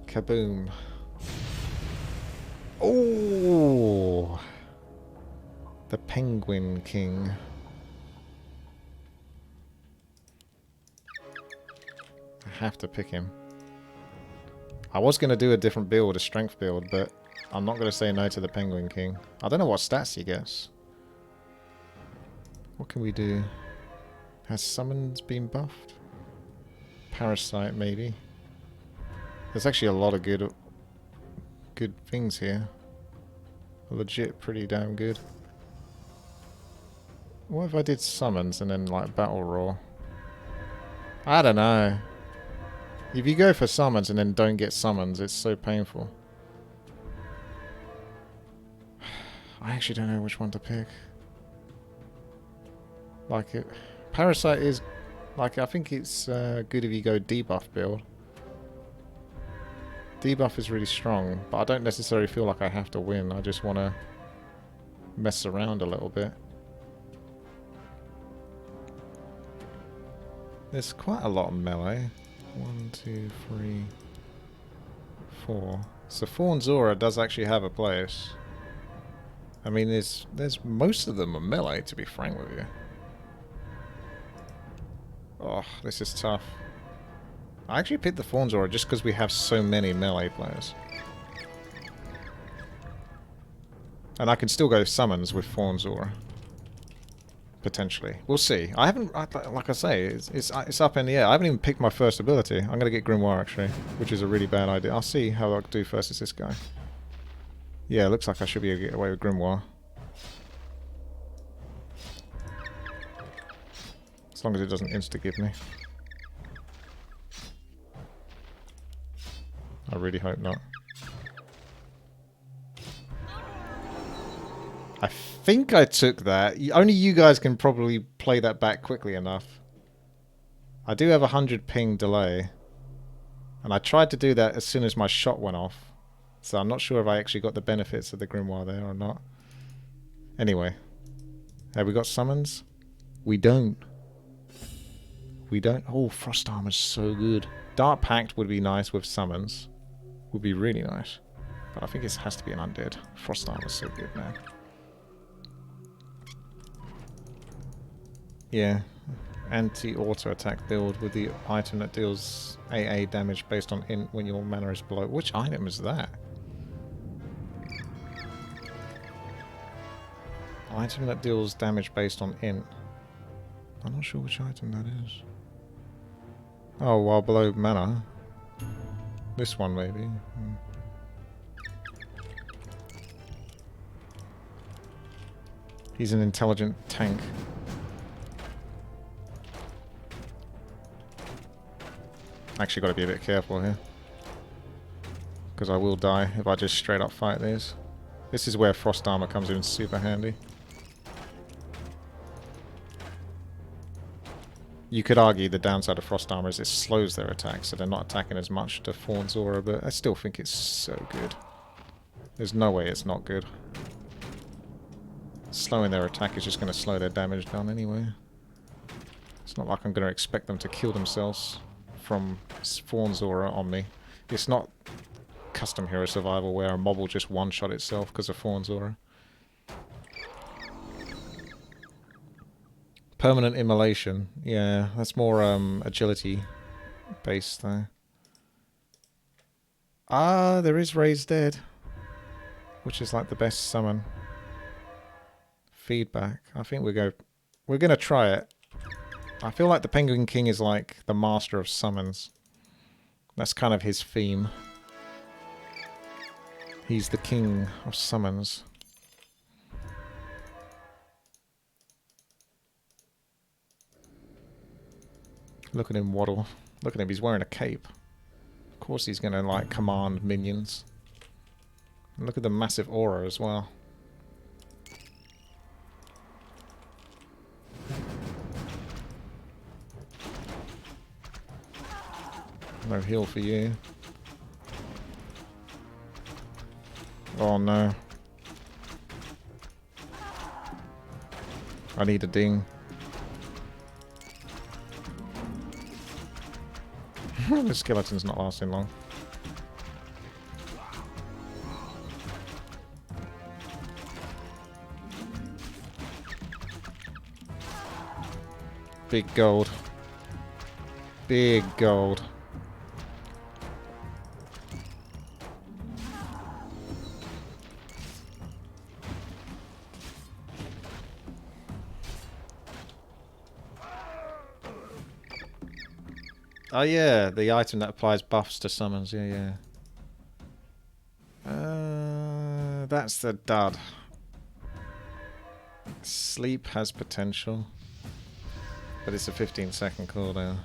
Kaboom. Oh! The Penguin King. I have to pick him. I was going to do a different build, a strength build, but I'm not going to say no to the Penguin King. I don't know what stats he gets. What can we do? Has summons been buffed? Parasite, maybe. There's actually a lot of good things here. Legit pretty damn good. What if I did summons and then like battle roar? I don't know. If you go for summons and then don't get summons, it's so painful. I actually don't know which one to pick. Like it, Parasite is like, I think it's good if you go debuff build. Debuff is really strong, but I don't necessarily feel like I have to win. I just want to mess around a little bit. There's quite a lot of melee. 1, 2, 3, 4. So Fawn Zora does actually have a place. I mean, there's most of them are melee, to be frank with you. Oh, this is tough. I actually picked the Fawn Zora just because we have so many melee players. And I can still go summons with Fawn Zora. Potentially. We'll see. I haven't, like I say, it's up in the air. I haven't even picked my first ability. I'm going to get Grimoire, actually, which is a really bad idea. I'll see how I do versus this guy. Yeah, it looks like I should be able to get away with Grimoire. As long as it doesn't insta-give me. I really hope not. I think I took that. Only you guys can probably play that back quickly enough. I do have 100 ping delay. And I tried to do that as soon as my shot went off. So I'm not sure if I actually got the benefits of the Grimoire there or not. Anyway. Have we got summons? We don't. We don't. Oh, Frost Armor's so good. Dark Pact would be nice with summons. Would be really nice. But I think it has to be an undead. Frost Armor's so good, man. Yeah. Anti-auto attack build with the item that deals AA damage based on int when your mana is below. Which item is that? Item that deals damage based on int. I'm not sure which item that is. Oh, while below mana. This one, maybe. He's an intelligent tank. Actually got to be a bit careful here. Because I will die if I just straight up fight these. This is where Frost Armor comes in super handy. You could argue the downside of Frost Armor is it slows their attack, so they're not attacking as much to Fawn Zora, but I still think it's so good. There's no way it's not good. Slowing their attack is just going to slow their damage down anyway. It's not like I'm going to expect them to kill themselves from Fawn Zora on me. It's not custom hero survival where a mob will just one-shot itself because of Fawn Zora. Permanent immolation. Yeah, that's more agility based though. Ah, there is Raised Dead, which is like the best summon. Feedback. I think we're gonna try it. I feel like the Penguin King is like the master of summons. That's kind of his theme. He's the king of summons. Look at him waddle. Look at him, he's wearing a cape. Of course he's gonna like command minions. And look at the massive aura as well. No heal for you. Oh no. I need a ding. The skeleton's not lasting long. Big gold. Big gold. Oh yeah, the item that applies buffs to summons. Yeah, yeah. That's the dud. Sleep has potential, but it's a 15-second cooldown.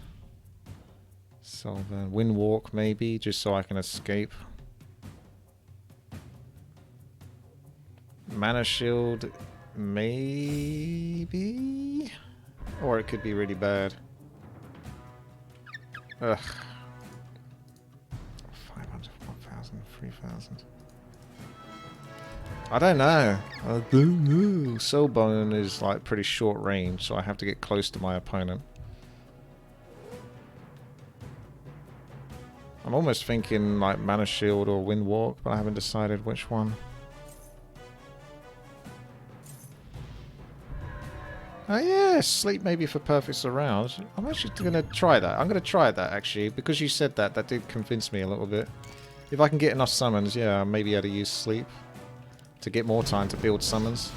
Solver. Wind walk maybe, just so I can escape. Mana shield maybe, or it could be really bad. Ugh. 500, 1,000, 3,000. I don't know. I don't know. Soulbone is like pretty short range, so I have to get close to my opponent. I'm almost thinking like Mana Shield or Wind Walk, but I haven't decided which one. Oh yeah, sleep maybe for perfect surround. I'm actually going to try that. I'm going to try that actually, because you said that. That did convince me a little bit. If I can get enough summons, yeah, maybe I'd to use sleep to get more time to build summons.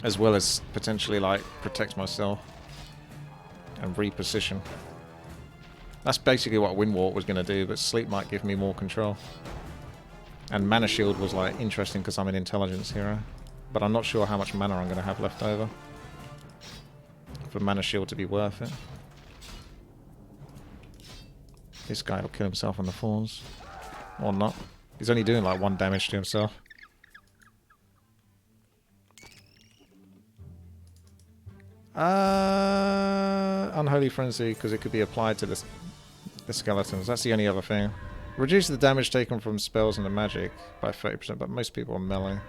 As well as potentially like protect myself and reposition. That's basically what Windwalk was going to do, but sleep might give me more control. And Mana Shield was like interesting because I'm an intelligence hero. But I'm not sure how much mana I'm going to have left over for Mana Shield to be worth it. This guy will kill himself on the falls. Or not. He's only doing like 1 damage to himself. Unholy Frenzy, because it could be applied to the skeletons. That's the only other thing. Reduce the damage taken from spells and the magic by 30%, but most people are melee.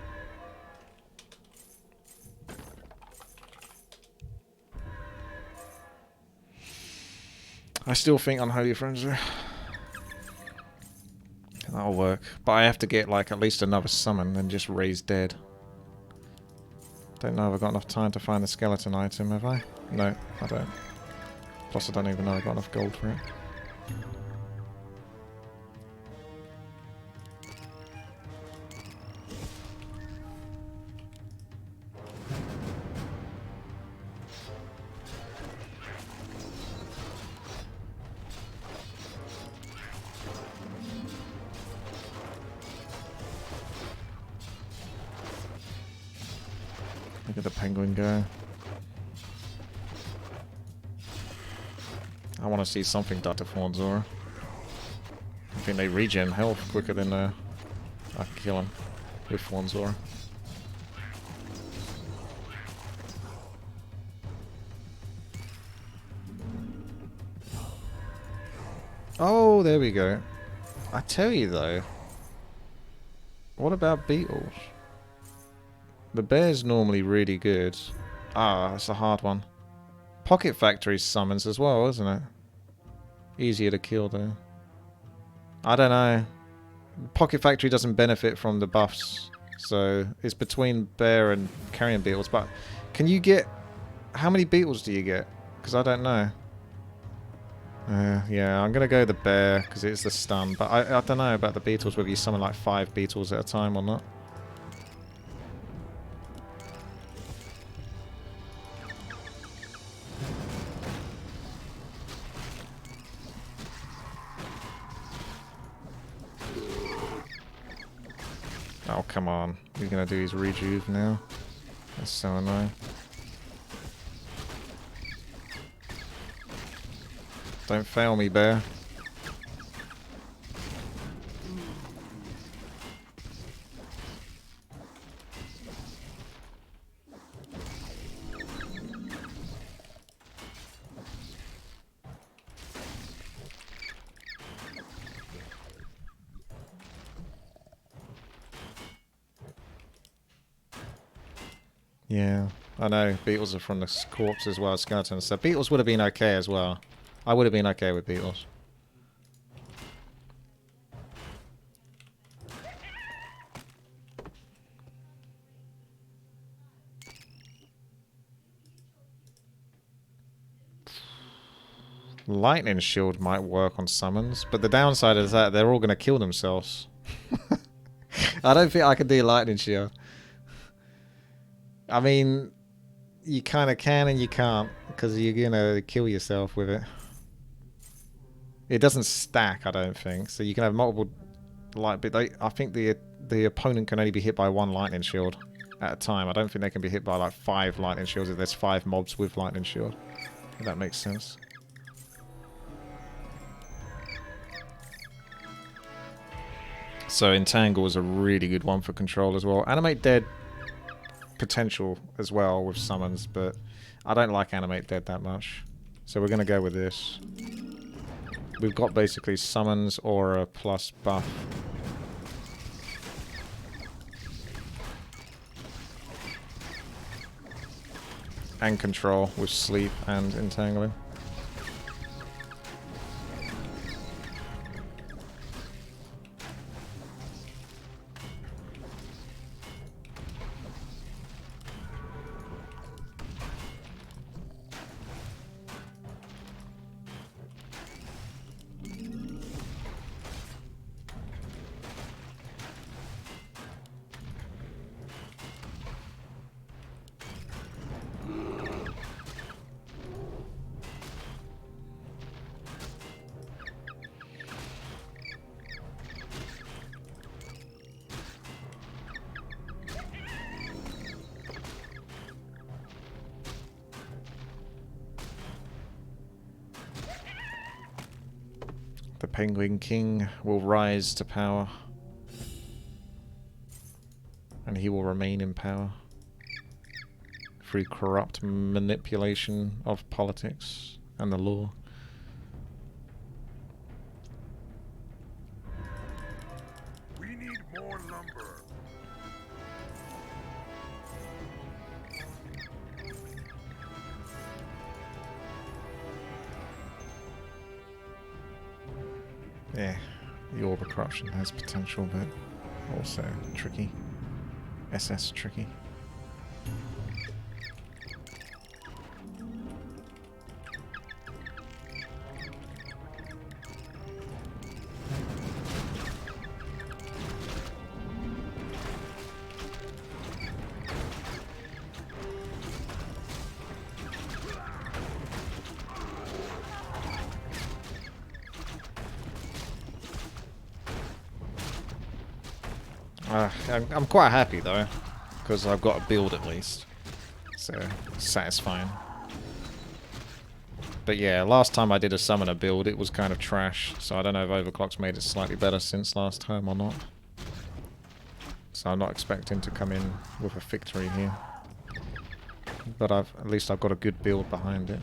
I still think Unholy Frenzy. That'll work. But I have to get like at least another summon and just raise dead. Don't know if I've got enough time to find the skeleton item, have I? No, I don't. Plus I don't even know I've got enough gold for it. Look at the penguin go. I want to see something done to Fawnzora. I think they regen health quicker than I can kill him with Fawnzora. Oh, there we go. I tell you though, what about beetles? The bear's normally really good. Ah, that's a hard one. Pocket Factory summons as well, isn't it? Easier to kill though. I don't know. Pocket Factory doesn't benefit from the buffs, so it's between bear and carrion beetles. But can you get... how many beetles do you get? Because I don't know. Yeah, I'm gonna go the bear because it's the stun. But I don't know about the beetles, whether you summon like 5 beetles at a time or not. Oh, come on. He's gonna do his rejuve now. That's so annoying. Don't fail me, bear. Yeah, I know. Beetles are from the corpse as well as skeletons. So beetles would have been okay as well. I would have been okay with beetles. Lightning shield might work on summons, but the downside is that they're all going to kill themselves. I don't think I can do lightning shield. I mean, you kind of can and you can't, because you're going to kill yourself with it. It doesn't stack, I don't think, so you can have multiple light, but I think the opponent can only be hit by one lightning shield at a time. I don't think they can be hit by like 5 lightning shields if there's 5 mobs with lightning shield. If that makes sense. So Entangle is a really good one for control as well. Animate Dead potential as well with summons, but I don't like Animate Dead that much. So we're going to go with this. We've got basically summons, aura, plus buff. And control with sleep and entangling. The Penguin King will rise to power. And he will remain in power. Through corrupt manipulation of politics and the law. We need more lumber. Yeah, the Orb of Corruption has potential, but also tricky. SS tricky. I'm quite happy though, because I've got a build at least, so satisfying. But yeah, last time I did a summoner build, it was kind of trash, so I don't know if Overclocked's made it slightly better since last time or not. So I'm not expecting to come in with a victory here, but at least I've got a good build behind it.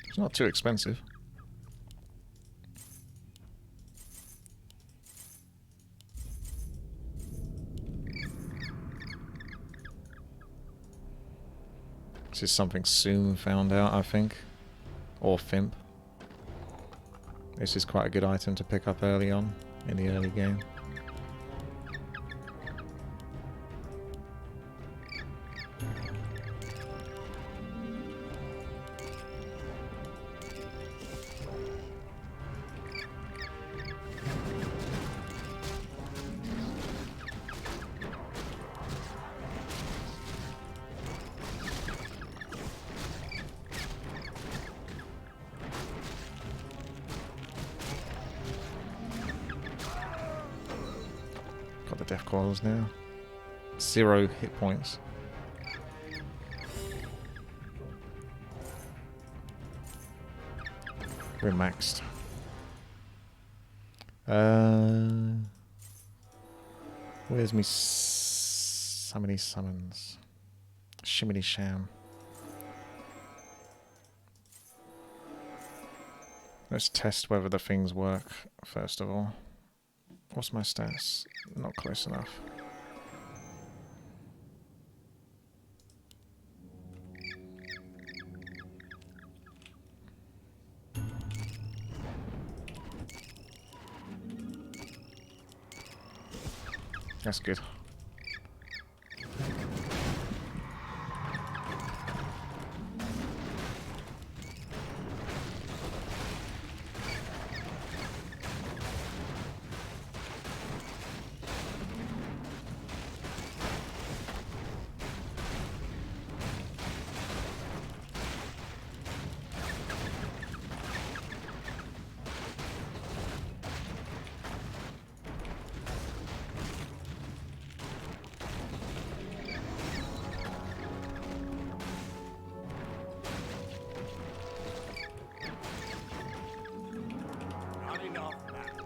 It's not too expensive. This is something Soon found out, I think. Or Fimp. This is quite a good item to pick up early on, in the early game. Got the death coils now. 0 hit points. We're maxed. Where's me summoning summons? Shimmy Sham. Let's test whether the things work first of all. What's my stats? Not close enough. That's good. Not enough now.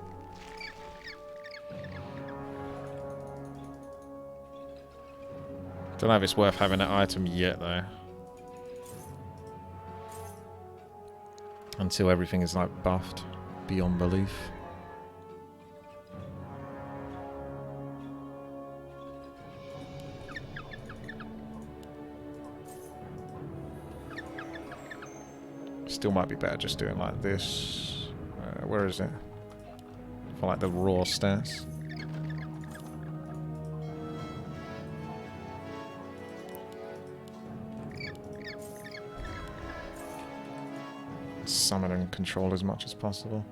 Don't know if it's worth having that item yet, though. Until everything is, like, buffed beyond belief. Still might be better just doing like this. Where is it? For like the raw stats. Summon and control as much as possible.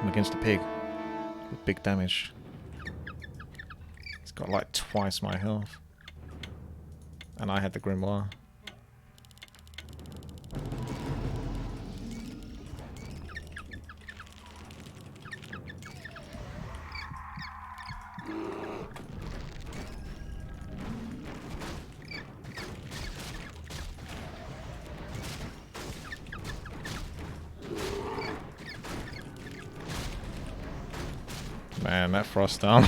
I'm against a pig. With big damage. It's got like twice my health. And I had the grimoire. Man, that frost arm.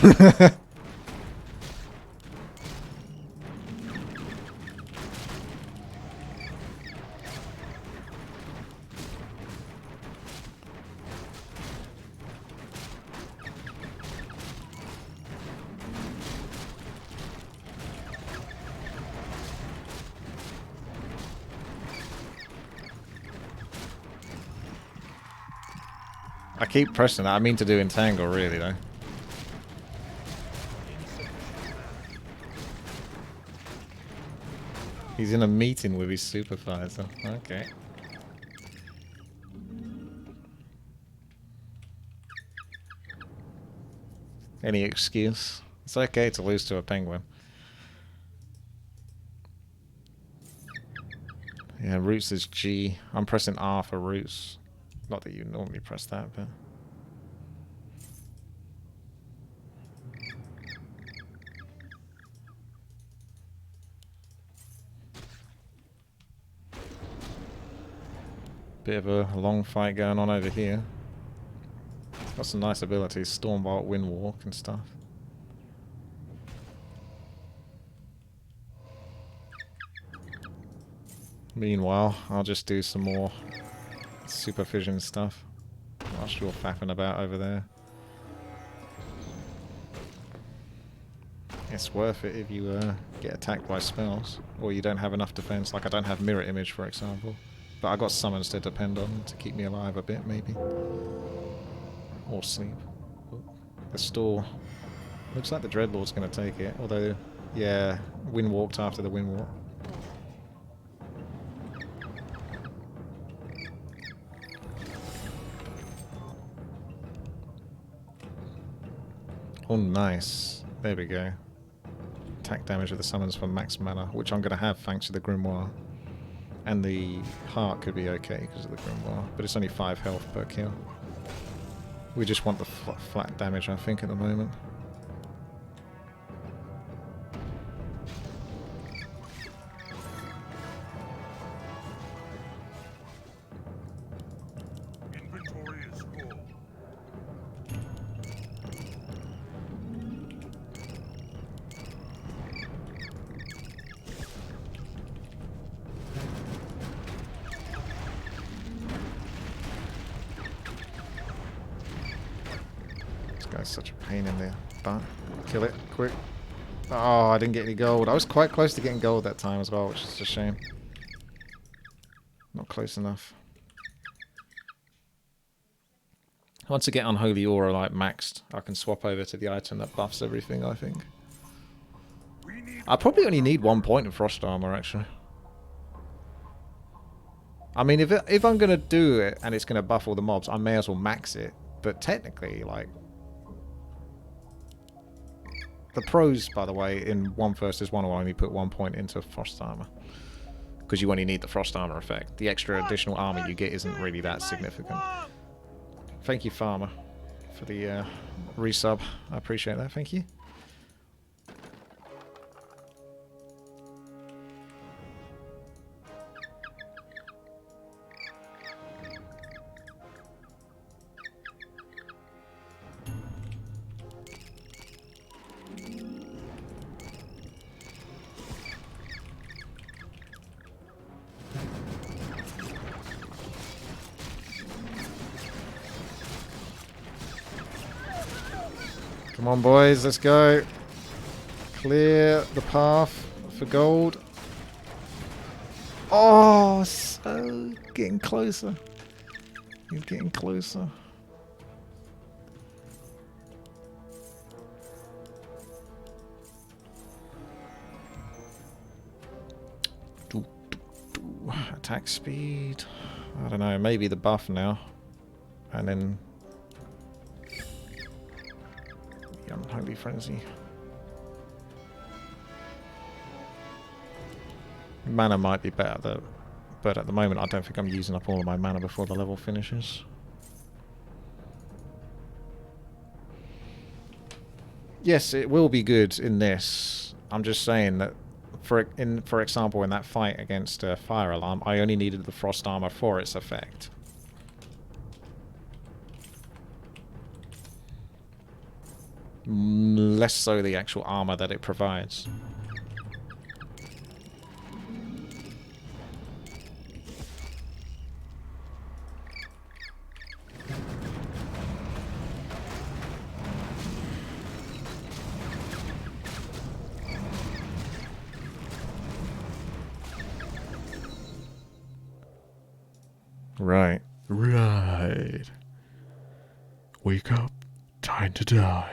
I keep pressing that. I mean to do entangle, really, though. He's in a meeting with his supervisor. Okay. Any excuse? It's okay to lose to a penguin. Yeah, roots is G. I'm pressing R for roots. Not that you normally press that, but... Bit of a long fight going on over here. Got some nice abilities, Stormbolt, Windwalk and stuff. Meanwhile, I'll just do some more supervision stuff whilst you're faffing about over there. It's worth it if you get attacked by spells, or you don't have enough defense, like I don't have mirror image for example. But I got summons to depend on to keep me alive a bit, maybe. Or sleep. The store. Looks like the Dreadlord's going to take it, although, yeah, wind walked after the wind walk. Oh, nice. There we go. Attack damage with the summons for max mana, which I'm going to have thanks to the grimoire. And the heart could be okay because of the grimoire, but it's only 5 health per kill. We just want the flat damage, I think, at the moment. Inventory is full. Guy's such a pain in the butt. Kill it, quick. Oh, I didn't get any gold. I was quite close to getting gold that time as well, which is a shame. Not close enough. Once I get Unholy Aura like maxed, I can swap over to the item that buffs everything, I think. I probably only need 1 point of Frost Armor, actually. I mean, if I'm going to do it and it's going to buff all the mobs, I may as well max it. But technically, like... The pros, by the way, in 1 versus 1 will only put 1 point into Frost Armor. Because you only need the Frost Armor effect. The extra additional armor you get isn't really that significant. Thank you, Farmer, for the resub. I appreciate that. Thank you. Come on, boys, let's go. Clear the path for gold. Oh, so getting closer. He's getting closer. Attack speed. I don't know, maybe the buff now. And then the Unholy Frenzy. Mana might be better though, but at the moment I don't think I'm using up all of my mana before the level finishes. Yes, it will be good in this. I'm just saying that, for example, in that fight against Fire Alarm, I only needed the Frost Armor for its effect. Less so the actual armor that it provides. Right. Right. Wake up. Time to die.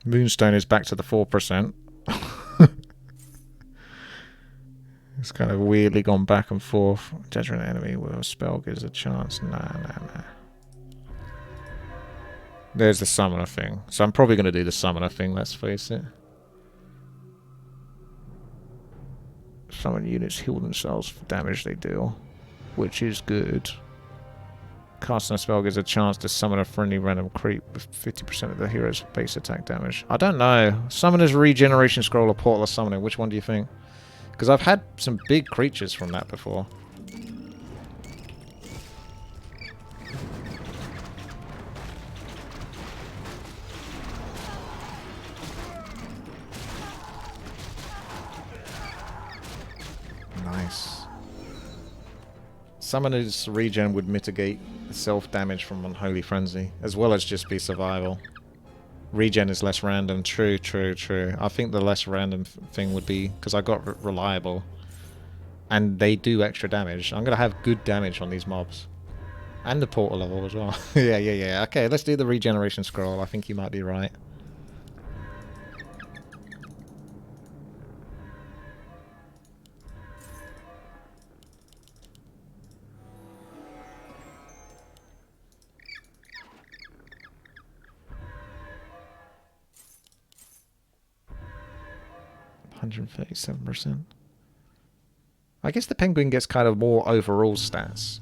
Moonstone is back to the 4%. It's kind of weirdly gone back and forth. Judgment enemy with a spell gives a chance. Nah. There's the summoner thing. So I'm probably going to do the summoner thing, let's face it. Summon units heal themselves for damage they deal, which is good. Casting a spell gives a chance to summon a friendly random creep with 50% of the hero's base attack damage. I don't know. Summoner's Regeneration Scroll or Portal of Summoning. Which one do you think? Because I've had some big creatures from that before. Nice. Summoner's Regen would mitigate self-damage from Unholy Frenzy, as well as just be survival. Regen is less random. True. I think the less random thing would be, because I got Reliable, and they do extra damage. I'm going to have good damage on these mobs. And the portal level as well. Yeah. Okay, let's do the Regeneration Scroll. I think you might be right. %. I guess the penguin gets kind of more overall stats.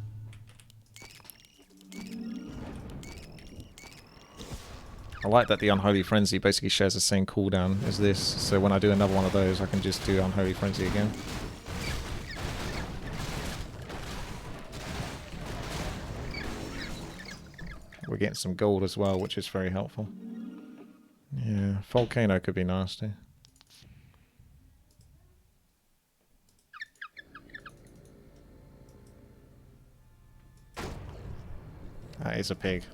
I like that the Unholy Frenzy basically shares the same cooldown as this, so when I do another one of those I can just do Unholy Frenzy again. We're getting some gold as well, which is very helpful. Yeah, Volcano could be nasty. That is a pig.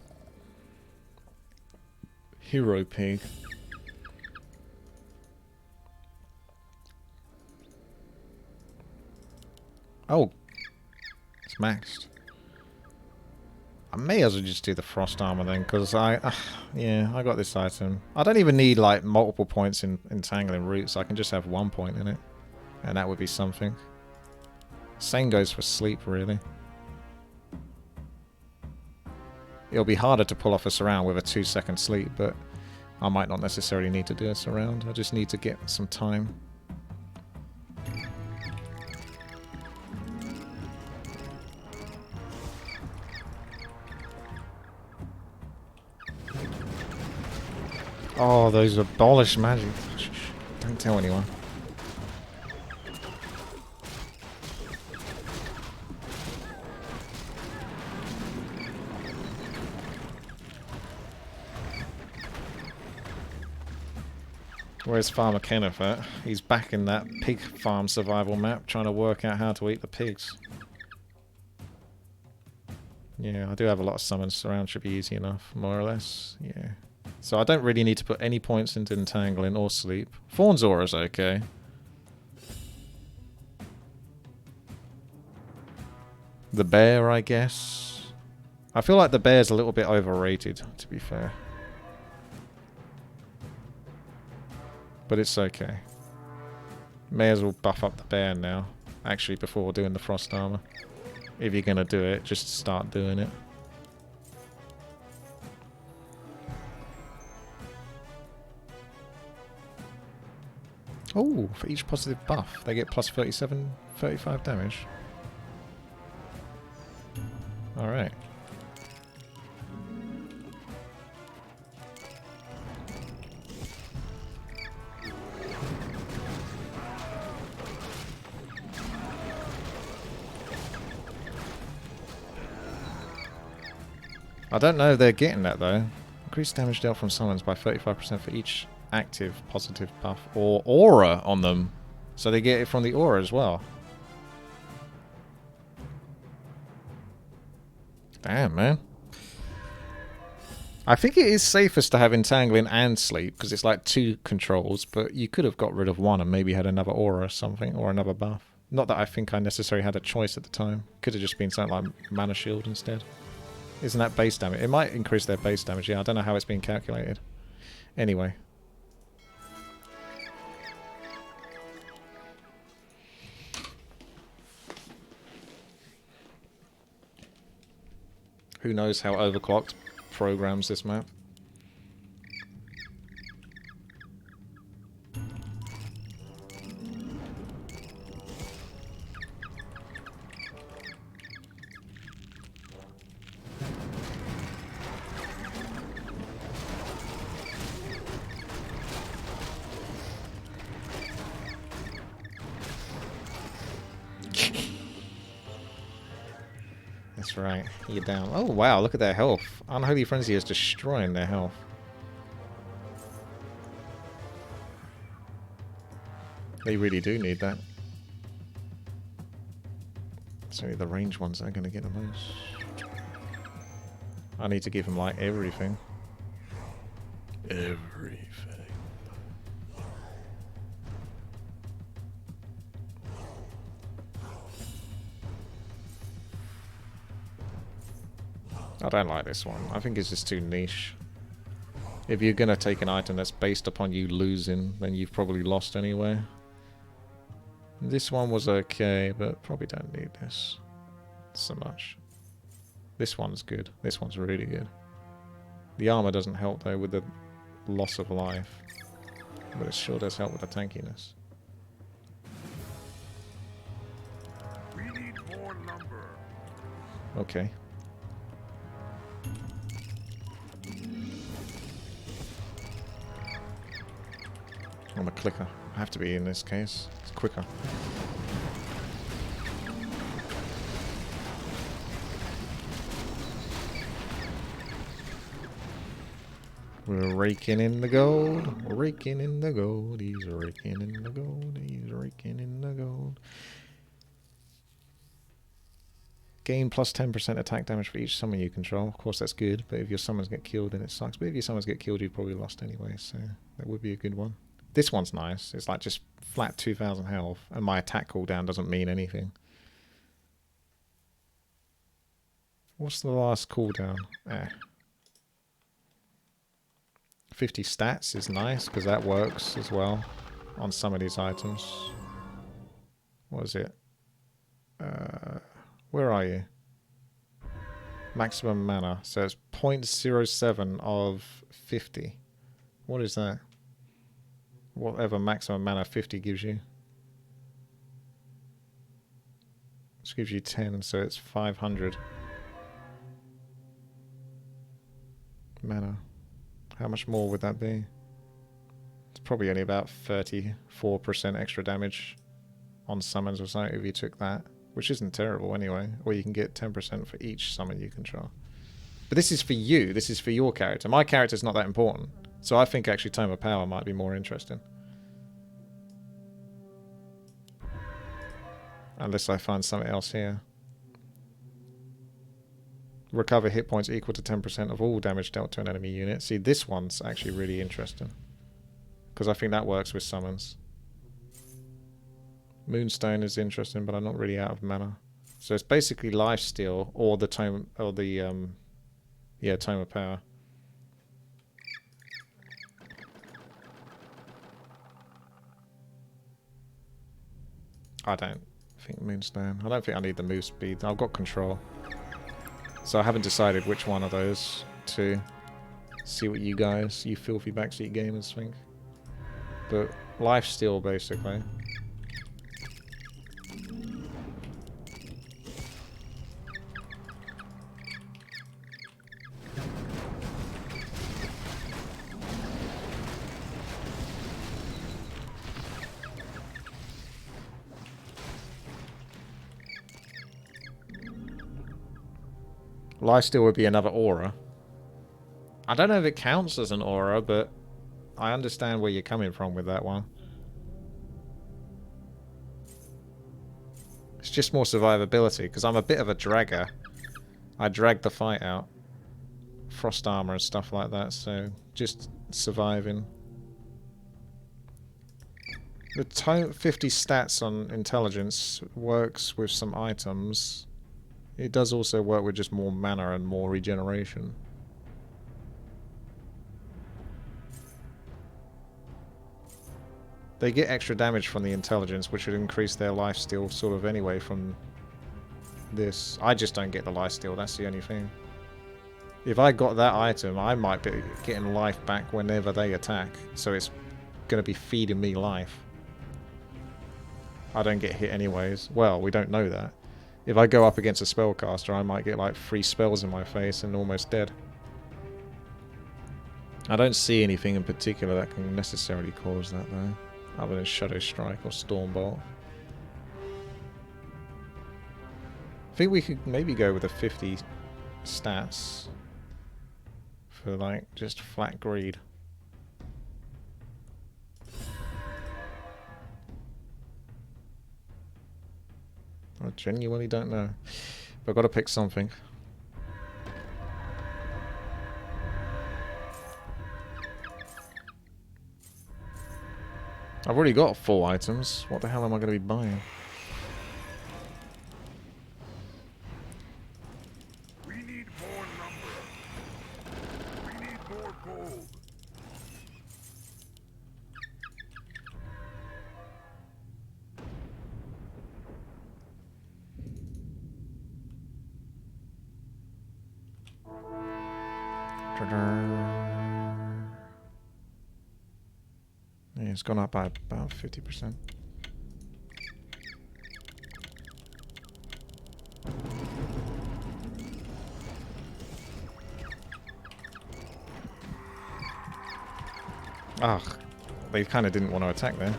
Hero pig. Oh, it's maxed. I may as well just do the frost armor then, because yeah, I got this item. I don't even need like multiple points in entangling roots. I can just have 1 point in it, and that would be something. Same goes for sleep, really. It'll be harder to pull off a surround with a 2-second sleep, but I might not necessarily need to do a surround. I just need to get some time. Oh, those abolish magic. Shh, don't tell anyone. Where's Farmer Kenneth at? He's back in that pig farm survival map trying to work out how to eat the pigs. Yeah, I do have a lot of summons. Surround should be easy enough, more or less. Yeah. So I don't really need to put any points into entangling or sleep. Fawn's aura's okay. The bear, I guess. I feel like the bear's a little bit overrated, to be fair. But it's okay. May as well buff up the bear now. Actually, before doing the frost armor. If you're gonna do it, just start doing it. Oh, for each positive buff, they get plus 35 damage. Alright. I don't know if they're getting that though. Increase damage dealt from summons by 35% for each active positive buff or aura on them. So they get it from the aura as well. Damn, man. I think it is safest to have entangling and sleep because it's like 2 controls, but you could have got rid of one and maybe had another aura or something, or another buff. Not that I think I necessarily had a choice at the time. Could have just been something like mana shield instead. Isn't that base damage? It might increase their base damage. Yeah, I don't know how it's been calculated. Anyway. Who knows how Overclocked programs this map? That's right. You're down. Oh, wow. Look at their health. Unholy Frenzy is destroying their health. They really do need that. It's only the range ones that are going to get the most. I need to give them, like, everything. Everything. I don't like this one. I think it's just too niche. If you're going to take an item that's based upon you losing, then you've probably lost anyway. This one was okay, but probably don't need this so much. This one's good. This one's really good. The armor doesn't help though with the loss of life, but it sure does help with the tankiness. We need more lumber. Okay. I'm a clicker. I have to be in this case. It's quicker. We're raking in the gold. We're raking in the gold. He's raking in the gold. He's raking in the gold. Gain plus 10% attack damage for each summon you control. Of course, that's good, but if your summons get killed, then it sucks. But if your summons get killed, you've probably lost anyway, so that would be a good one. This one's nice. It's like just flat 2,000 health, and my attack cooldown doesn't mean anything. What's the last cooldown? 50 stats is nice because that works as well on some of these items. What is it? Where are you? Maximum mana. So it's 0.07 of 50. What is that? Whatever maximum mana 50 gives you. This gives you 10, so it's 500 mana. How much more would that be? It's probably only about 34% extra damage on summons or something if you took that, which isn't terrible anyway. Or you can get 10% for each summon you control. But this is for you. This is for your character. My character's not that important. So I think actually Tome of Power might be more interesting. Unless I find something else here. Recover hit points equal to 10% of all damage dealt to an enemy unit. See, this one's actually really interesting. Because I think that works with summons. Moonstone is interesting, but I'm not really out of mana. So it's basically lifesteal or the Tome or the Tome of Power. I don't think Moonstone. I don't think I need the move speed. I've got control. So I haven't decided which one of those to see what you guys, you filthy backseat gamers think. But lifesteal basically. Lifesteal would be another aura. I don't know if it counts as an aura, but I understand where you're coming from with that one. It's just more survivability, because I'm a bit of a dragger. I drag the fight out. Frost armor and stuff like that, so just surviving. The 50 stats on intelligence works with some items. It does also work with just more mana and more regeneration. They get extra damage from the intelligence, which would increase their lifesteal sort of anyway from this. I just don't get the lifesteal, that's the only thing. If I got that item, I might be getting life back whenever they attack. So it's going to be feeding me life. I don't get hit anyways. Well, we don't know that. If I go up against a spellcaster, I might get like 3 spells in my face and almost dead. I don't see anything in particular that can necessarily cause that though, other than Shadow Strike or Stormbolt. I think we could maybe go with a 50 stats for like just flat greed. I genuinely don't know. But I've got to pick something. I've already got 4 items. What the hell am I going to be buying? We need more lumber. We need more gold. Yeah, it's gone up by about 50%. Ugh, they kind of didn't want to attack there.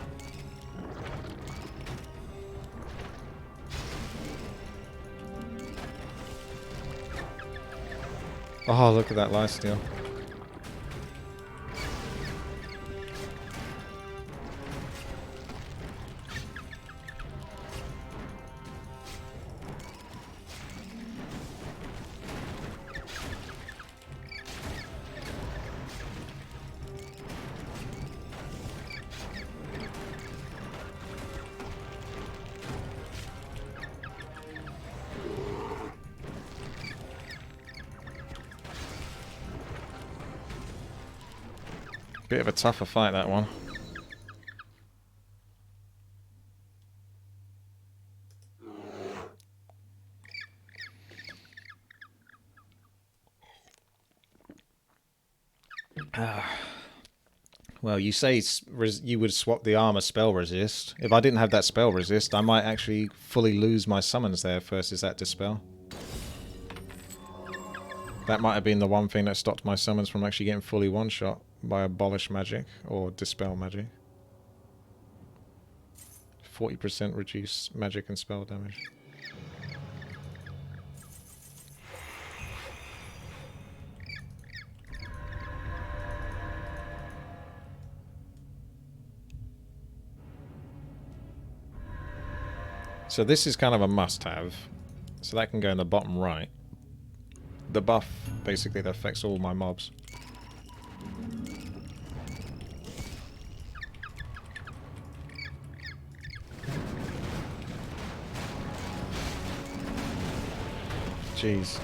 Oh, look at that lifesteal. Bit of a tougher fight, that one. Well, you say you would swap the armor spell resist. If I didn't have that spell resist, I might actually fully lose my summons there versus that dispel. That might have been the one thing that stopped my summons from actually getting fully one-shot by abolish magic or dispel magic. 40% reduce magic and spell damage. So this is kind of a must-have. So that can go in the bottom right. The buff, basically, that affects all my mobs. Jeez.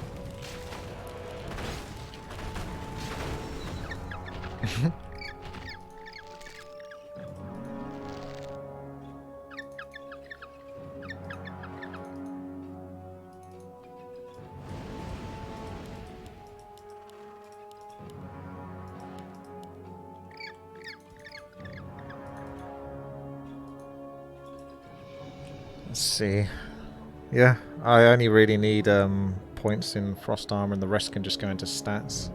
Let's see. Yeah, I only really need points in Frost Armor, and the rest can just go into stats.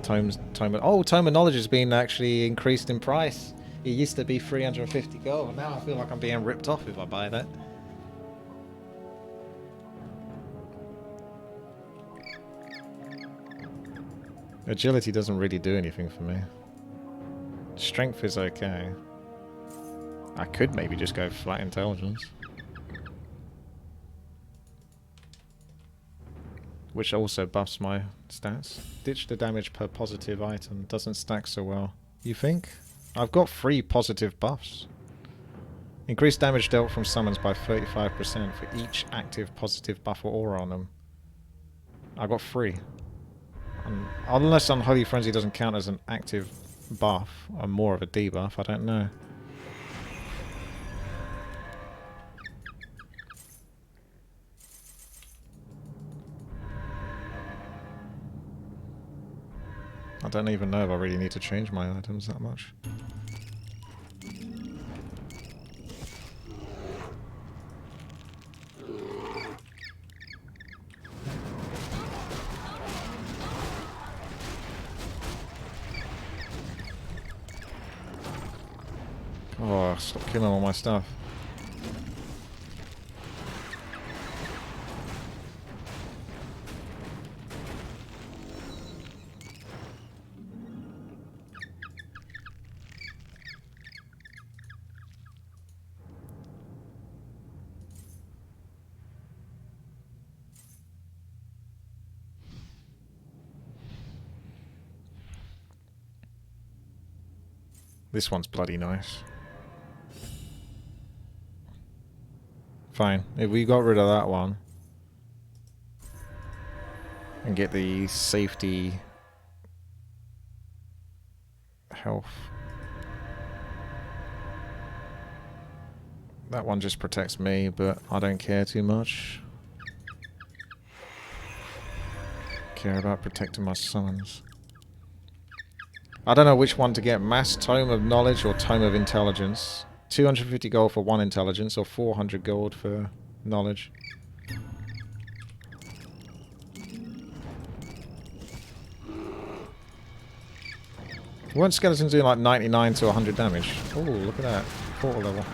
Tome of Knowledge has been actually increased in price. It used to be 350 gold. Now I feel like I'm being ripped off if I buy that. Agility doesn't really do anything for me. Strength is okay. I could maybe just go flat intelligence. Which also buffs my stats. Ditch the damage per positive item. Doesn't stack so well. You think? I've got 3 positive buffs. Increase damage dealt from summons by 35% for each active positive buff or aura on them. I got 3. Unless Unholy Frenzy doesn't count as an active buff, or more of a debuff, I don't know. I don't even know if I really need to change my items that much. Oh, stop killing all my stuff. This one's bloody nice. Fine. If we got rid of that one and get the safety health. That one just protects me, but I don't care too much. Care about protecting my summons. I don't know which one to get. Mass Tome of Knowledge or Tome of Intelligence. 250 gold for 1 intelligence or 400 gold for knowledge. Weren't skeletons doing like 99 to 100 damage? Oh, look at that. Portal level.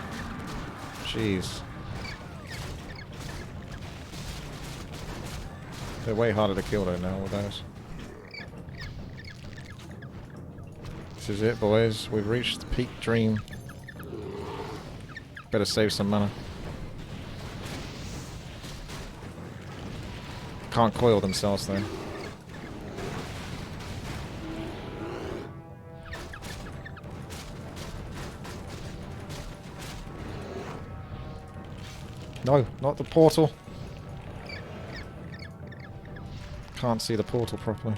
Jeez. They're way harder to kill though now with those. This is it, boys. We've reached the peak dream. Better save some mana. Can't coil themselves though. No, not the portal. Can't see the portal properly.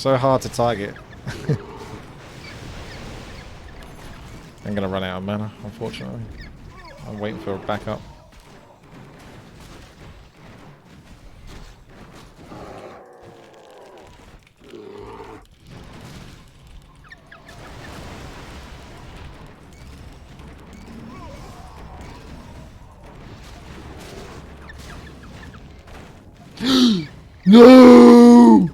So hard to target. I'm gonna run out of mana, unfortunately. I'm waiting for a backup. No!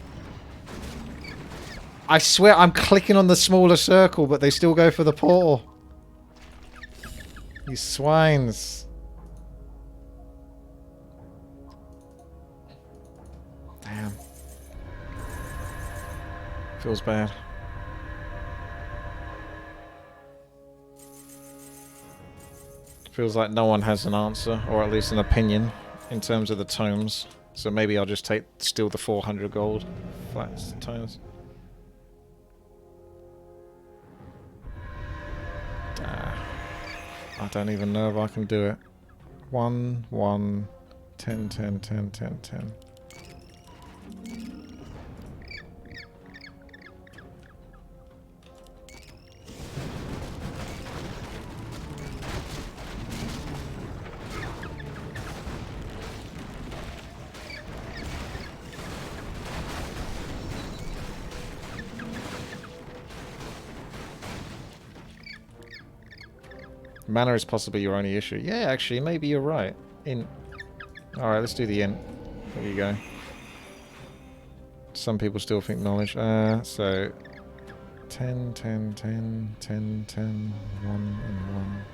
I swear I'm clicking on the smaller circle, but they still go for the portal. You swines. Damn. Feels bad. Feels like no one has an answer, or at least an opinion, in terms of the tomes. So maybe I'll just steal the 400 gold flats tomes. I don't even know if I can do it. 1, 1, 10, 10, 10, 10, 10. Mana is possibly your only issue. Yeah, actually, maybe you're right. Alright, let's do the int. There you go. Some people still think knowledge. So 10, 10, 10, 10, 10, 1 and 1.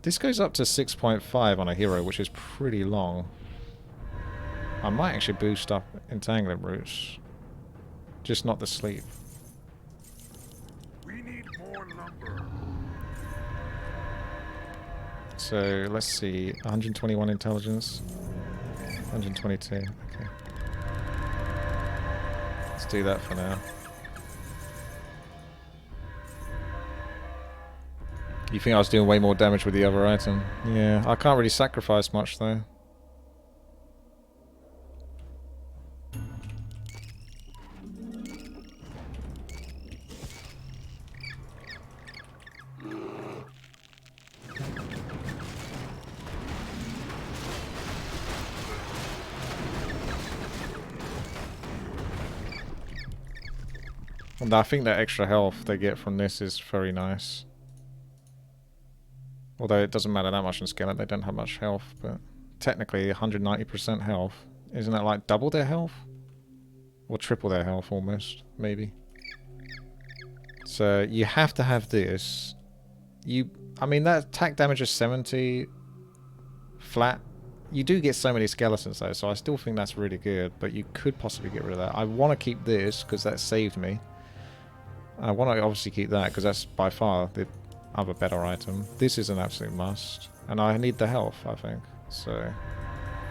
This goes up to 6.5 on a hero, which is pretty long. I might actually boost up Entangling Roots. Just not the sleep. We need more lumber. So let's see, 121 intelligence, 122. Okay, let's do that for now. You think I was doing way more damage with the other item? Yeah, I can't really sacrifice much though. And I think that extra health they get from this is very nice. Although it doesn't matter that much in Skeleton, they don't have much health, but technically 190% health. Isn't that like double their health? Or triple their health almost, maybe. So you have to have this. I mean that attack damage is 70 flat. You do get so many skeletons though, so I still think that's really good, but you could possibly get rid of that. I want to keep this because that saved me. I want to obviously keep that because that's by far the other better item. This is an absolute must. And I need the health, I think. So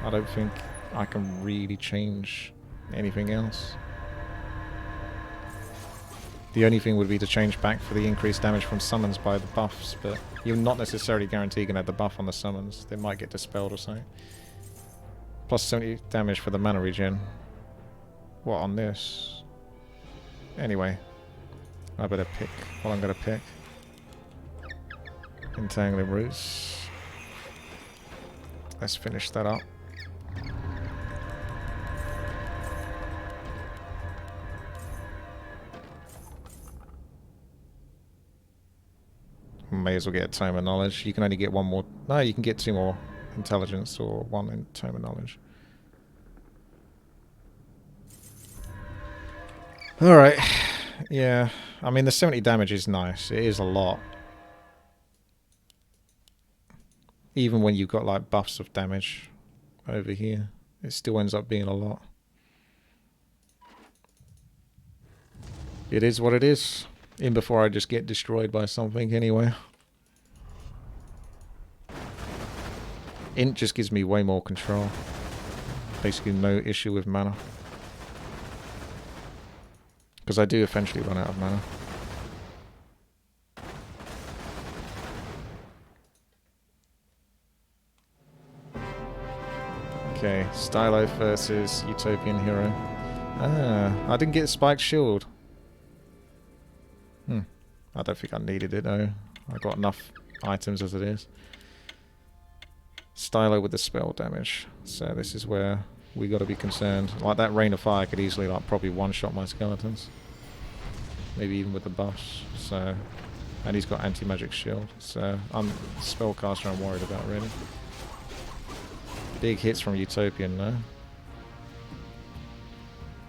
I don't think I can really change anything else. The only thing would be to change back for the increased damage from summons by the buffs, but you're not necessarily guaranteed going to have the buff on the summons. They might get dispelled or something. Plus 70 damage for the mana regen. What on this? Anyway. I better pick what I'm going to pick. Entangling Roots. Let's finish that up. May as well get a Tome of Knowledge. You can only get one more. No, you can get 2 more Intelligence or 1 in Tome of Knowledge. Alright. Yeah. I mean, the 70 damage is nice. It is a lot. Even when you've got like buffs of damage over here, it still ends up being a lot. It is what it is. In before I just get destroyed by something anyway. Int just gives me way more control. Basically no issue with mana. Because I do eventually run out of mana. Okay, Stylo versus Utopian Hero. Ah, I didn't get a spiked shield. I don't think I needed it though. I got enough items as it is. Stylo with the spell damage. So this is where we got to be concerned. Like that Rain of Fire could easily like probably one-shot my skeletons. Maybe even with the buffs. So, and he's got anti-magic shield. So I'm spellcaster I'm worried about really. Big hits from Utopian though.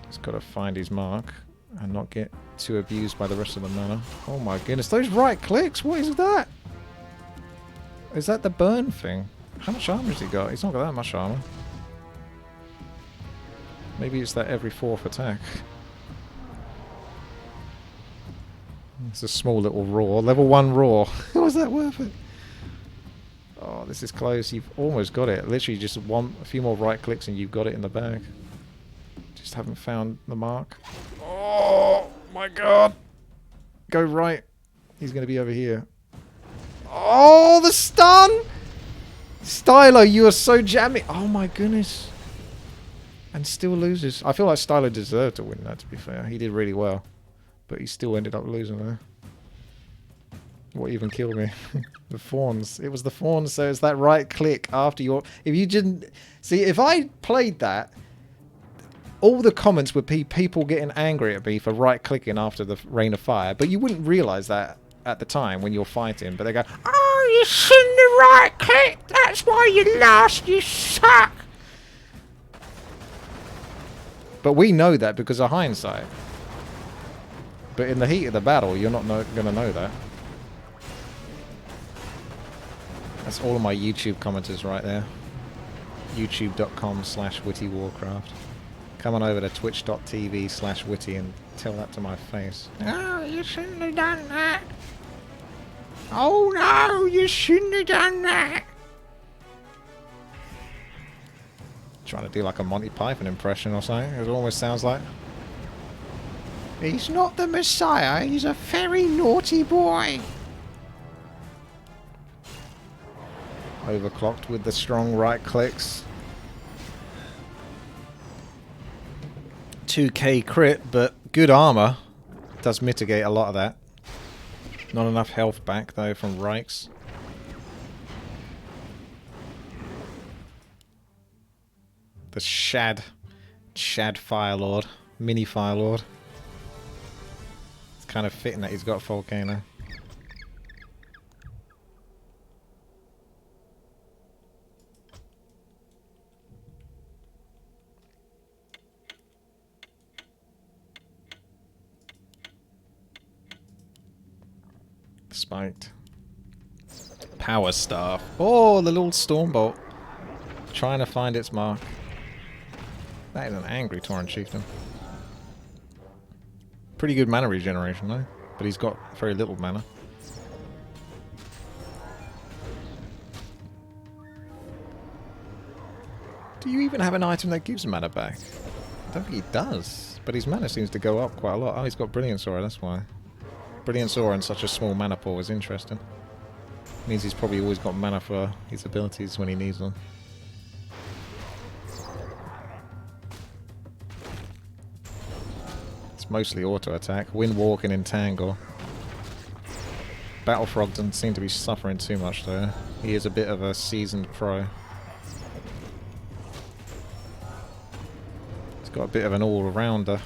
Just got to find his mark and not get too abused by the rest of the mana. Oh my goodness, those right clicks! What is that? Is that the burn thing? How much armor has he got? He's not got that much armor. Maybe it's that every 4th attack. It's a small little roar. Level 1 roar. Was that worth it? Oh, this is close. You've almost got it. Literally just a few more right clicks and you've got it in the bag. Just haven't found the mark. Oh my god! Go right. He's going to be over here. Oh, the stun! Stylo, you are so jamming. Oh my goodness. And still loses. I feel like Stylo deserved to win that, to be fair. He did really well. But he still ended up losing there. What even killed me? The fawns. It was the fawns, so it's that right click after your... If you didn't... See, if I played that, all the comments would be people getting angry at me for right-clicking after the Rain of Fire, but you wouldn't realise that at the time when you're fighting, but they go, "Oh, you shouldn't have right-clicked! That's why you lost, you suck!" But we know that because of hindsight. But in the heat of the battle, you're not going to know that. That's all of my YouTube commenters right there. youtube.com/WTiiWarcraft. Come on over to twitch.tv/witty and tell that to my face. "Oh, you shouldn't have done that. Oh no, you shouldn't have done that." Trying to do like a Monty Python impression or something. It almost sounds like. "He's not the Messiah, he's a very naughty boy." Overclocked with the strong right clicks. 2k crit, but good armor. Does mitigate a lot of that. Not enough health back though from Reichs. The Shad Firelord. Mini Firelord. It's kind of fitting that he's got Volcano. Spiked. Power Staff. Oh, the little Stormbolt. Trying to find its mark. That is an angry Tauren Chieftain. Pretty good mana regeneration though, but he's got very little mana. Do you even have an item that gives mana back? I don't think he does, but his mana seems to go up quite a lot. Oh, he's got Brilliance Aura, that's why. Brilliance Aura in such a small mana pool is interesting. Means he's probably always got mana for his abilities when he needs them. It's mostly auto attack. Wind Walk and Entangle. Battlefrog doesn't seem to be suffering too much though. He is a bit of a seasoned pro. He's got a bit of an all-rounder.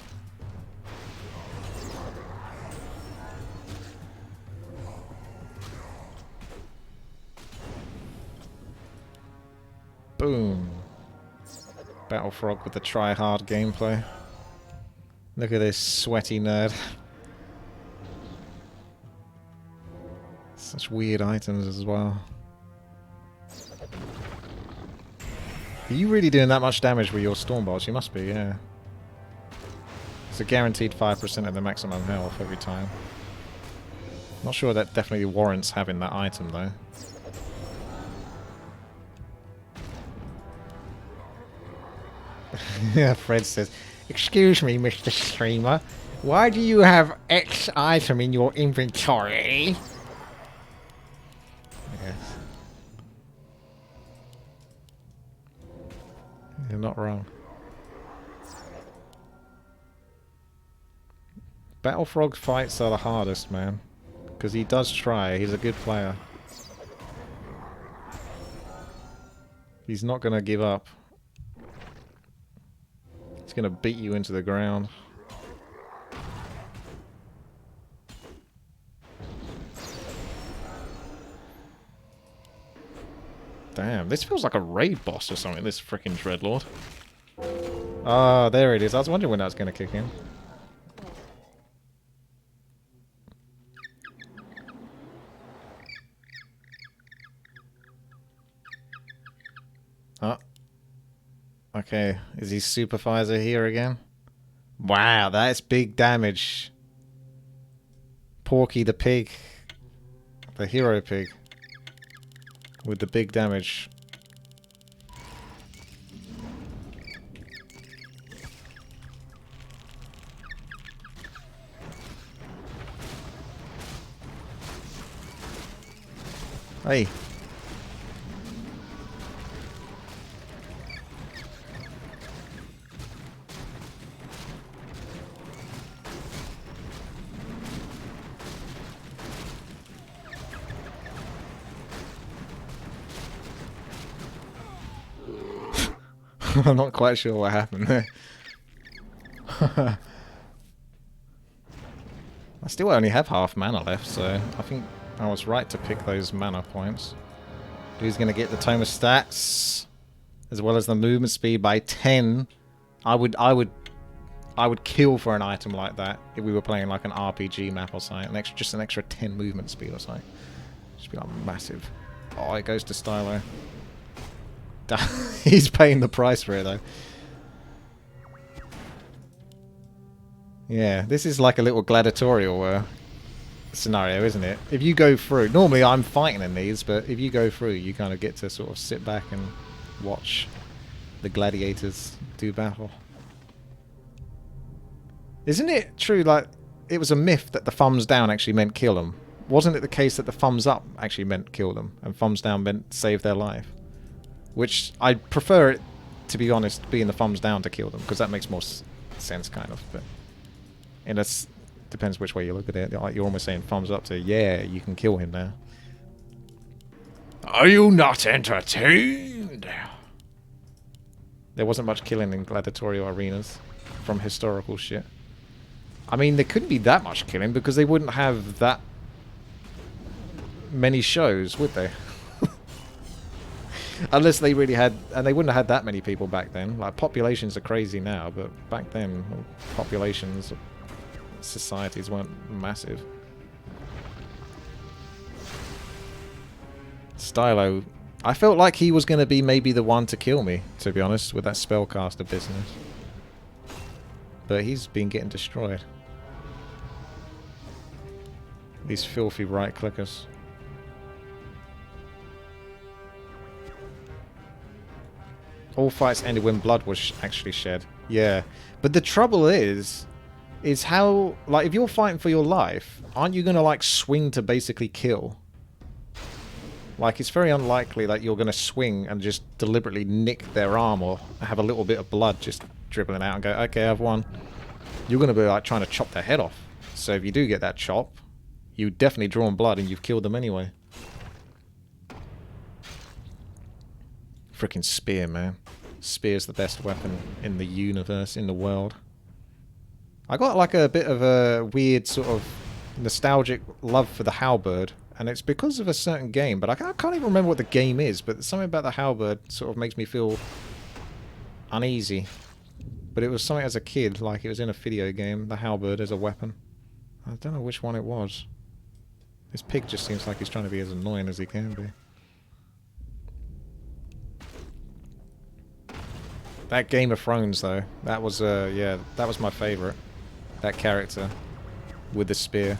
Boom. Battlefrog with the try-hard gameplay. Look at this sweaty nerd. Such weird items as well. Are you really doing that much damage with your Stormbolts? You must be, yeah. It's a guaranteed 5% of the maximum health every time. Not sure that definitely warrants having that item though. Yeah, Fred says, "Excuse me, Mr. Streamer, why do you have X item in your inventory?" Yes. You're not wrong. Battle Frog fights are the hardest, man. Because he does try. He's a good player. He's not going to give up. He's going to beat you into the ground. Damn, this feels like a raid boss or something, this freaking Dreadlord. Ah, there it is. I was wondering when that was going to kick in. Oh. Okay, is he Supervisor here again? Wow, that's big damage. Porky the pig. The hero pig. With the big damage. Hey. I'm not quite sure what happened there. I still only have half mana left, so I think I was right to pick those mana points. Who's going to get the tome of stats as well as the movement speed by 10? I would kill for an item like that if we were playing like an RPG map or something. Just an extra 10 movement speed or something. Just be like massive. Oh, it goes to Stylo. He's paying the price for it though. Yeah, this is like a little gladiatorial scenario, isn't it? If you go through, normally I'm fighting in these, but if you go through, you kind of get to sort of sit back and watch the gladiators do battle. Isn't it true, like, it was a myth that the thumbs down actually meant kill them? Wasn't it the case that the thumbs up actually meant kill them, and thumbs down meant save their life? Which, I prefer it, to be honest, being the thumbs down to kill them, because that makes more sense, kind of. But it depends which way you look at it. You're almost saying thumbs up to, yeah, you can kill him now. Are you not entertained? There wasn't much killing in gladiatorial arenas from historical shit. I mean, there couldn't be that much killing, because they wouldn't have that many shows, would they? Unless they really had, and they wouldn't have had that many people back then. Like, populations are crazy now, but back then, populations, societies weren't massive. Stylo, I felt like he was going to be maybe the one to kill me, to be honest, with that spellcaster business. But he's been getting destroyed. These filthy right-clickers. All fights ended when blood was actually shed. Yeah. But the trouble is how, like, if you're fighting for your life, aren't you going to, like, swing to basically kill? Like, it's very unlikely that you're going to swing and just deliberately nick their arm or have a little bit of blood just dribbling out and go, okay, I've won. You're going to be, like, trying to chop their head off. So if you do get that chop, you've definitely drawn blood and you've killed them anyway. Freaking spear, man. Spear's the best weapon in the universe, in the world. I got like a bit of a weird sort of nostalgic love for the halberd, and it's because of a certain game, but I can't even remember what the game is, but something about the halberd sort of makes me feel uneasy. But it was something as a kid, like it was in a video game, the halberd as a weapon. I don't know which one it was. This pig just seems like he's trying to be as annoying as he can be. That Game of Thrones, though, that was, yeah, that was my favourite. That character with the spear.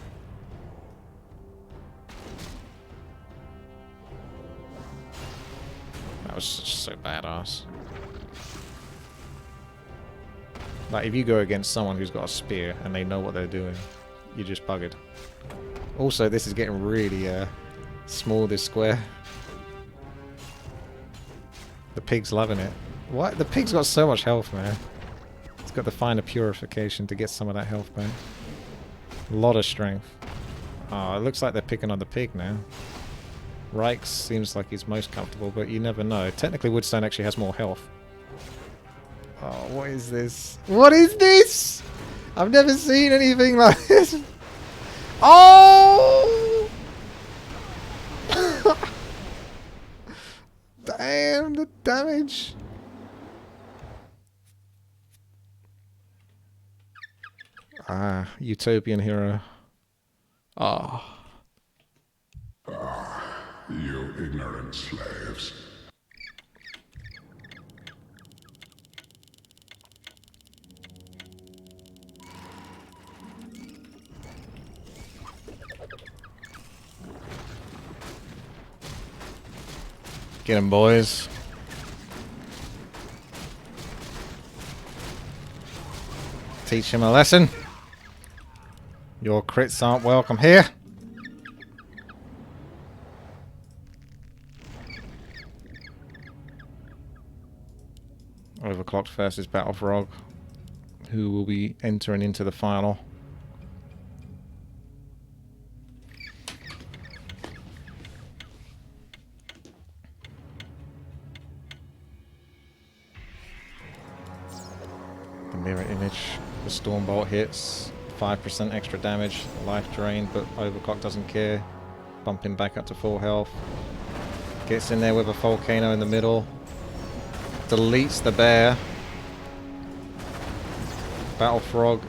That was just so badass. Like, if you go against someone who's got a spear and they know what they're doing, you're just buggered. Also, this is getting really, small, this square. The pig's loving it. What? The pig's got so much health, man. It's got the finer purification to get some of that health back. A lot of strength. Oh, it looks like they're picking on the pig now. Reich seems like he's most comfortable, but you never know. Technically, Woodstone actually has more health. Oh, what is this? What is this? I've never seen anything like this. Oh! Damn, the damage. Ah, utopian hero. Ah. You ignorant slaves. Get him, boys. Teach him a lesson. Your crits aren't welcome here. Overclocked versus Battlefrog, who will be entering into the final. The mirror image, the Stormbolt hits, 5% extra damage, life drain, but Overclock doesn't care. Bump him back up to full health. Gets in there with a volcano in the middle. Deletes the bear. Battlefrog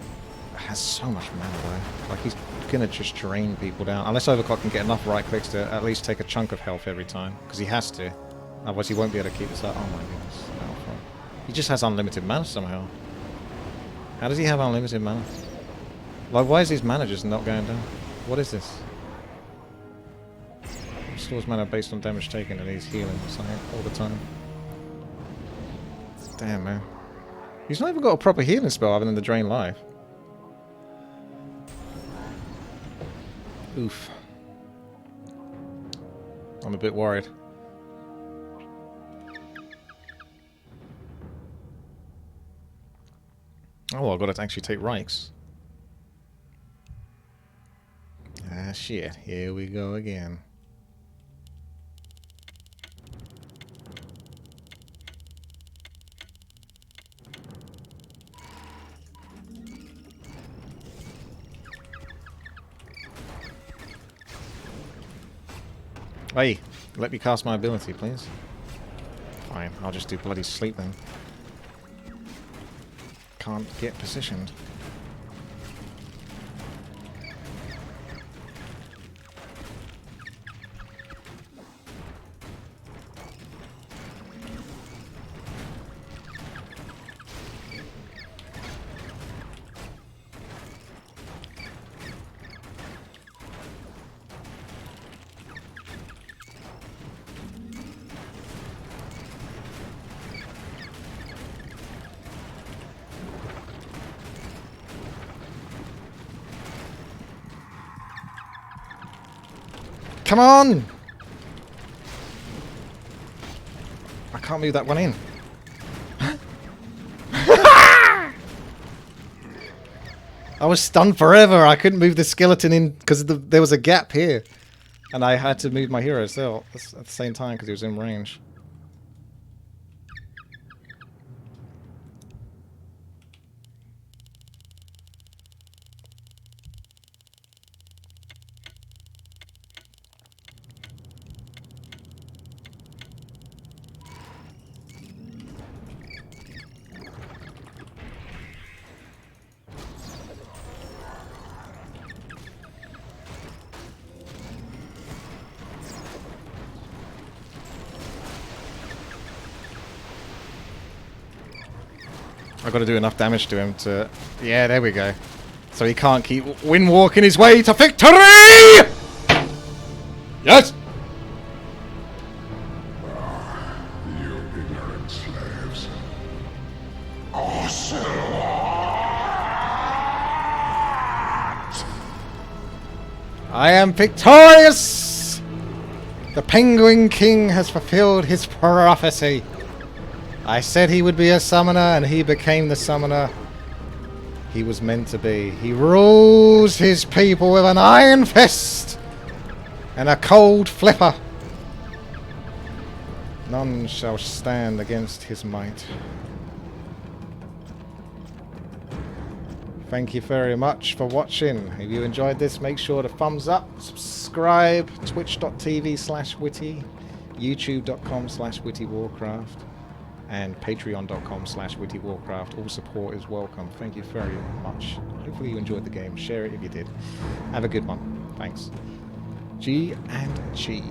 has so much mana though. Like he's gonna just drain people down. Unless Overclock can get enough right clicks to at least take a chunk of health every time. Because he has to. Otherwise he won't be able to keep this up. Oh my goodness. Battlefrog. He just has unlimited mana somehow. How does he have unlimited mana? Like why is his mana just not going down? What is this? Restores mana based on damage taken and he's healing or something all the time. Damn, man. He's not even got a proper healing spell other than the drain life. Oof. I'm a bit worried. Oh, well, I've got to actually take Reichs. Ah, shit. Here we go again. Hey, let me cast my ability, please. Fine, I'll just do bloody sleep then. Can't get positioned. Come on! I can't move that one in. I was stunned forever. I couldn't move the skeleton in because there was a gap here. And I had to move my hero still at the same time because he was in range. I've got to do enough damage to him to... Yeah, there we go. So he can't keep windwalking his way to victory! Yes! You ignorant slaves. I am victorious! The Penguin King has fulfilled his prophecy. I said he would be a summoner, and he became the summoner he was meant to be. He rules his people with an iron fist and a cold flipper. None shall stand against his might. Thank you very much for watching. If you enjoyed this, make sure to thumbs up, subscribe, twitch.tv/witty, youtube.com/WTiiWarcraft, and patreon.com/WTiiWarcraft. All support is welcome. Thank you very much. Hopefully you enjoyed the game. Share it if you did. Have a good one. Thanks. G and G.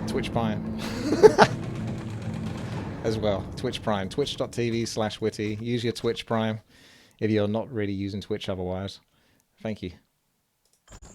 Twitch Prime. As well. Twitch Prime. Twitch.tv/witty. Use your Twitch Prime if you're not really using Twitch otherwise. Thank you.